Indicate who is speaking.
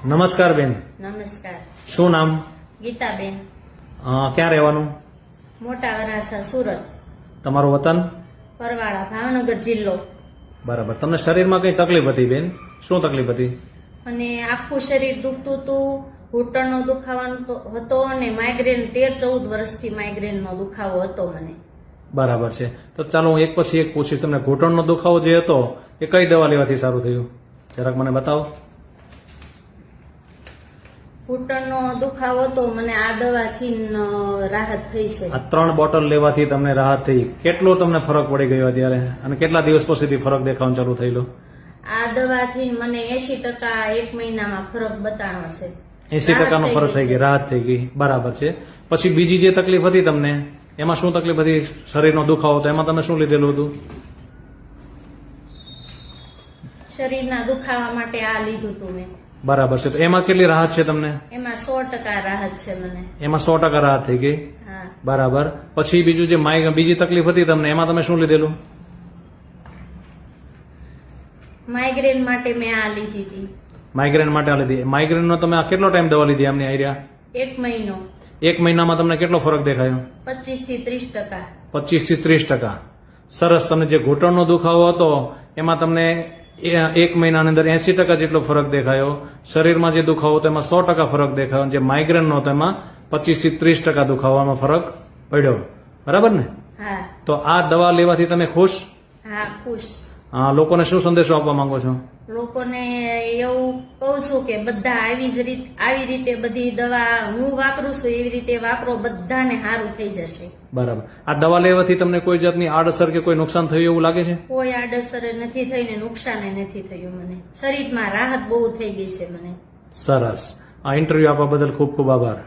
Speaker 1: નમસ્કાર બેન.
Speaker 2: નમસ્કાર.
Speaker 1: શું નામ?
Speaker 2: ગીતાબેન.
Speaker 1: ક્યાં રહેવાનું?
Speaker 2: મોટા વરાસા, સુરત.
Speaker 1: તમારું વતન?
Speaker 2: પરવાળા, ભાવનગર જિલ્લો.
Speaker 1: બરાબર. તમને શરીરમાં કઈ તકલીફ હતી બેન? શું તકલીફ હતી?
Speaker 2: અને આખું શરીર દુખતું હતું, ઘૂંટણનો દુખાવાનો હતો અને માઇગ્રેન 13-14 વર્ષથી માઇગ્રેનનો દુખાવો હતો મને.
Speaker 1: બરાબર છે. તો ચાલો હું એક પછી એક પૂછીશ. તમને ઘૂંટણનો દુખાવો જે હતો એ કઈ દવા લેવાથી સારું થયું? જરાક મને બતાવો.
Speaker 2: ઘૂંટણનો દુખાવો હતો, મને આ દવાથી રાહત થઈ છે.
Speaker 1: આ 3 બોટલ લેવાથી તમને રાહત થઈ. કેટલો તમને ફરક પડી ગયો અત્યારે અને કેટલા દિવસ પછીથી ફરક દેખાવાનું ચાલુ થયેલો?
Speaker 2: આ દવાથી મને 80% 1 મહિનામાં ફરક બતાણો છે.
Speaker 1: 80%નો ફરક થઈ ગયો, રાહત થઈ ગઈ. બરાબર છે. પછી બીજી જે તકલીફ હતી તમને, એમાં શું તકલીફ હતી? શરીરનો દુખાવો હતો, એમાં તમે શું લીધેલું હતું?
Speaker 2: શરીરના દુખાવા માટે આ લીધું હતું મેં.
Speaker 1: બરાબર છે. તો એમાં કેટલી રાહત છે તમને?
Speaker 2: એમાં 100% રાહત છે મને.
Speaker 1: એમાં 100% રાહત થઈ ગઈ.
Speaker 2: હા.
Speaker 1: બરાબર. પછી બીજું જે બીજી તકલીફ હતી તમને, એમાં તમે શું લીધેલું?
Speaker 2: માઇગ્રેન માટે મેં આ લીધી હતી.
Speaker 1: માઇગ્રેન માટે આ લીધી. માઇગ્રેનનો તમે આ કેટલો ટાઈમ દવા લીધી આમની આઈડિયા?
Speaker 2: 1 મહિનો.
Speaker 1: 1 મહિનામાં તમને કેટલો ફરક દેખાયો?
Speaker 2: 25-30%.
Speaker 1: 25-30%. સરસ. તમને જે ઘૂંટણનો દુખાવો હતો એમાં તમને 1 મહિનાની અંદર 80% જેટલો ફરક દેખાયો. શરીરમાં જે દુખાવો હતો એમાં 100% ફરક દેખાયો. જે માઇગ્રેનનો હતો એમાં 25-30% દુખાવામાં ફરક પડ્યો. બરાબર ને?
Speaker 2: હા.
Speaker 1: તો આ દવા લેવાથી તમે ખુશ?
Speaker 2: હા, ખુશ.
Speaker 1: લોકોને શું સંદેશો આપવા માંગો છો?
Speaker 2: લોકોને એવું કહું છું કે બધા આવી રીતે બધી દવા હું વાપરું છું એવી રીતે વાપરો, બધાને સારું થઈ જશે.
Speaker 1: બરાબર. આ દવા લેવાથી તમને કોઈ જાતની આડઅસર કે કોઈ નુકસાન થયું એવું લાગે છે?
Speaker 2: કોઈ આડઅસર નથી થઈ ને નુકસાન નથી થયું મને. શરીરમાં રાહત બહુ થઈ ગઈ છે મને.
Speaker 1: સરસ. આ ઇન્ટરવ્યુ આપવા બદલ ખૂબ ખૂબ આભાર.